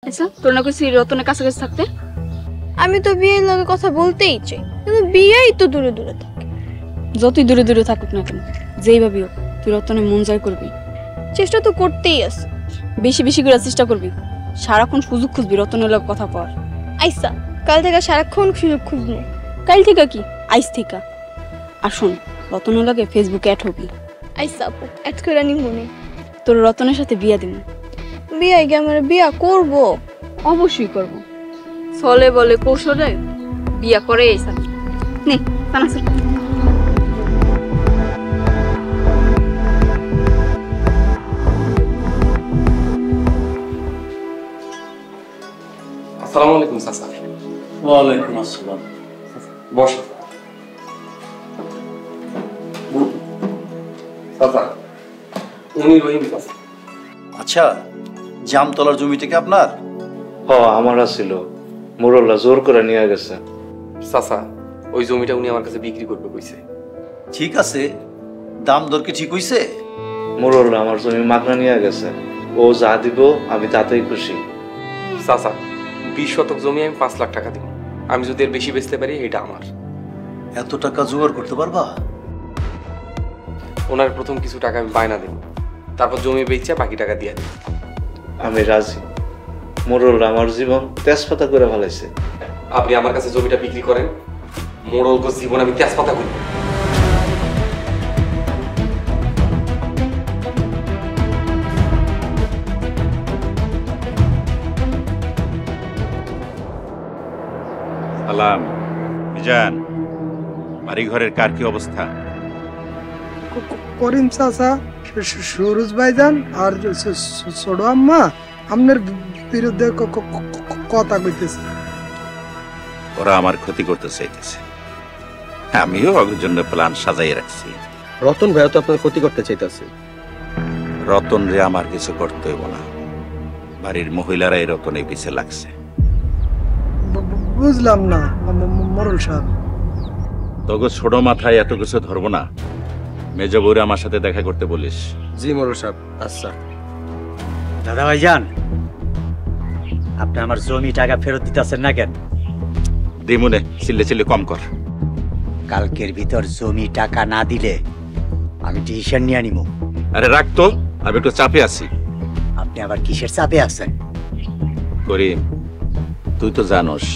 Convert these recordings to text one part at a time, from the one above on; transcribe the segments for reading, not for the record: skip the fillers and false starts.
আচ্ছা তোর না কইছিস রতনের কাছাকাছি থাকতে? আমি তো বিয়ের লগে কথা বলতেই চাই, কিন্তু বিয়েই তো দূরে দূরে থাকে। যতই দূরে দূরে থাকুক না কেন, যেই ভাবি হোক তুই রতনের মন জয় করবি। চেষ্টা তো করতেই আছে। বেশি বেশি করে চেষ্টা করবি, সারাক্ষণ সুযোগ খুঁজবি রতনের লগে কথা পাওয়ার। আইসা কাল থেকে সারাক্ষণ সুযোগ খুঁজবো। কাল থেকে কি, আইস থেকে। আর শোন, রতনের লগে ফেসবুকে অ্যাড হবি। আইসা আপু অ্যাড করে নিমুনি। তোর রতনের সাথে বিয়া দিব। বিয়ে গিয়ে আমার বিয়া করবো? অবশ্যই করব। চলে বলে কৌশলে বিয়া করে আইসা নে তানাসুর। আসসালামু আলাইকুম চাচা। ওয়ালাইকুম আসসালাম। বস চাচা, উনি রহিম চাচা। আচ্ছা, জামতলার জমি থেকে আপনার? আমার ছিল, মোরল্লা জোর করে নিয়ে গেছে। চাচা, ওই জমিটা উনি আমার কাছে বিক্রি করবে কইছে। ঠিক আছে, দাম দর কি ঠিক হইছে? মোরল্লা আমার জমি মাগনা নিয়ে গেছে, ও যা দিব আমি তাতেই খুশি। চাচা, 20 শতক জমি আমি 5 লাখ টাকা দিব। আমি যদি এর বেশি বেচতে পারি এটা আমার। এত টাকা জোগাড় করতে পারবা? ওনার প্রথম কিছু টাকা আমি বায়না দেব, তারপর জমি বেচে বাকি টাকা দিয়ে দেব। আমি রাজি। মোরল্লা আমার জীবন তেজপাতা করে ফেলাইছে। আপনি আমার কাছে জমিটা বিক্রি করেন, মোড়ল জীবন আমি তেজপাতা করি। সালাম মিজান, বাড়ি ঘরের কার কি অবস্থা? করিম চাচা, সুরজ ভাইজান আর ছোট আম্মা আপনার বিরুদ্ধে কথা কইতেছে। ওরা আমার ক্ষতি করতে চাইতেছে, আমিও ওর জন্য প্ল্যান সাজাই রাখছি। রতন ভাইও তো আপনার ক্ষতি করতে চাইতেছে। রতন রে আমার কিছু করতে হইব না, বাড়ির মহিলারা এই রতনের পিছে লাগছে। বুঝলাম না মরল সাহেব। তোকে ছোট মাথায় এত কিছু ধরবো না, মেজ বউরে আমার সাথে দেখা করতে বলিস। জি মরল সাহেব। আচ্ছা দাদা ভাইজান, আপনি আমার জমি টাকা ফেরত দিতেছেন না কেন? দিমুনে, চিল্লে চিল্লে কম কর। কালকের ভিতর জমি টাকা না দিলে আমি ডিসিশন নিয়ে নিব। আরে রাখতো, আমি একটু চাপে আছি। আপনি আবার কিসের চাপে আছেন? করিম, তুই তো জানোস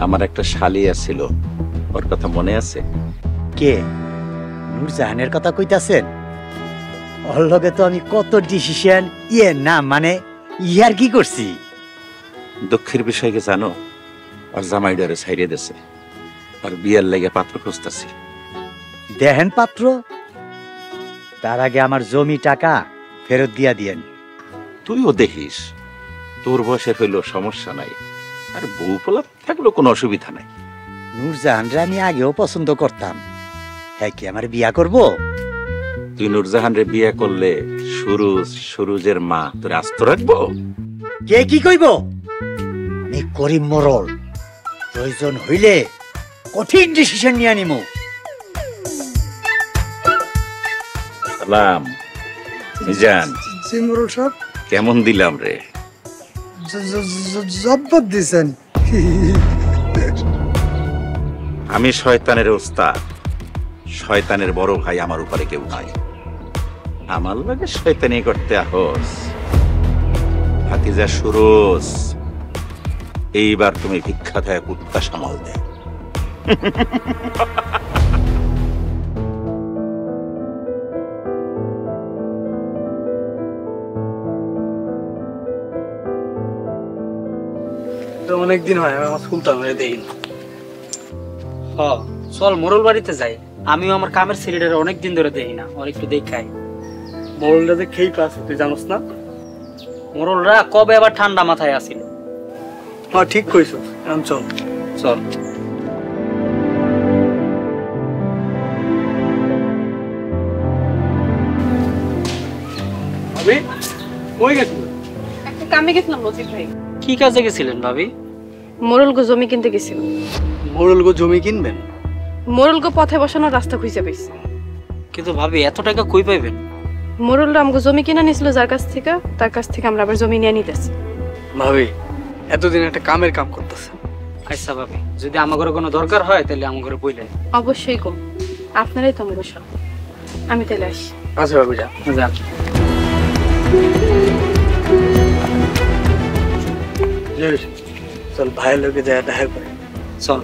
আমার একটা শালি আছিল, ওর কথা মনে আছে? কে? নূরজাহানের কথা কইতাছেন? ওর লগে তো আমি কত ডিসিশন না মানে ইয়ার কি করছি। দুঃখের বিষয় কি জানো? আর জামাইডারে ছাইড়ে দিছে, আর বিয়ার লেগে পাত্র খুঁজতেছি। দেখেন পাত্র, তার আগে আমার জমি টাকা ফেরত দিয়া দিয়েন। তুইও দেখিস, তোর বয়সের হইলেও সমস্যা নাই, আর বউ পোলা থাকলেও কোনো অসুবিধা নাই। নূরজাহানরে আমি আগেও পছন্দ করতাম, হ্যাঁ কি আমার বিয়া করব? তুই নূরজাহান রে বিয়ে করলে সুরুজের মা তোর আস্ত রাখবো? কে কি কইব? আমি করিম মরল, প্রয়োজন হইলে কঠিন ডিসিশন নিয়ে নিমু। সালাম মিজান। জি মরল সাহেব। কেমন দিলাম রে? জব্বর দিছেন। আমি শয়তানের ওস্তাদ, শয়তানের বড় ভাই আমার উপরে কেউ নাই। আমার লাগে শয়তানি করতে আহস। ভাতিজা সুরজ, এইবার তুমি ভিক্ষা দেয় কুত্তা সামাল দে। অনেকদিন হয় আমার সুলতান দেই। চল মোরল বাড়িতে যাই, আমিও আমার কামের ছেলেটার অনেকদিন ধরে দেই না, আর একটু দেখাই। মোরলটা যে খেই পাস তুই জানোস না? মোরলরা কবে আবার ঠান্ডা মাথায় আসিল। হ্যাঁ ঠিক কইছো, চল চল। ভাবি কই গেছিল? একটা কামে গেছিলাম লজিক ভাই। কি কাজে গেছিলেন ভাবি? মোরলগো জমি কিনতে গেছিল। মোরলগো জমি কিনবেন? মোরলগো পথে বসানোর রাস্তা খুঁজে পাইছে। কিন্তু ভাবি এত টাকা কই পাইবেন? মোরলরা আমগো জমি কিনা নিছিল যার কাছ থেকে, তার কাছ থেকে আমরা আবার জমি নিয়ে নিতেছি। ভাবি এতদিন একটা কামের কাম করতেছে। আচ্ছা ভাবি, যদি আমার কোনো দরকার হয় তাহলে আমার ঘরে বইলেন। অবশ্যই কম, আপনারাই তো আমার সব। আমি তাহলে আসি। আচ্ছা বাবু যা। যা। চল ভাইয়ের লোকে যায় দেখা করে। চল।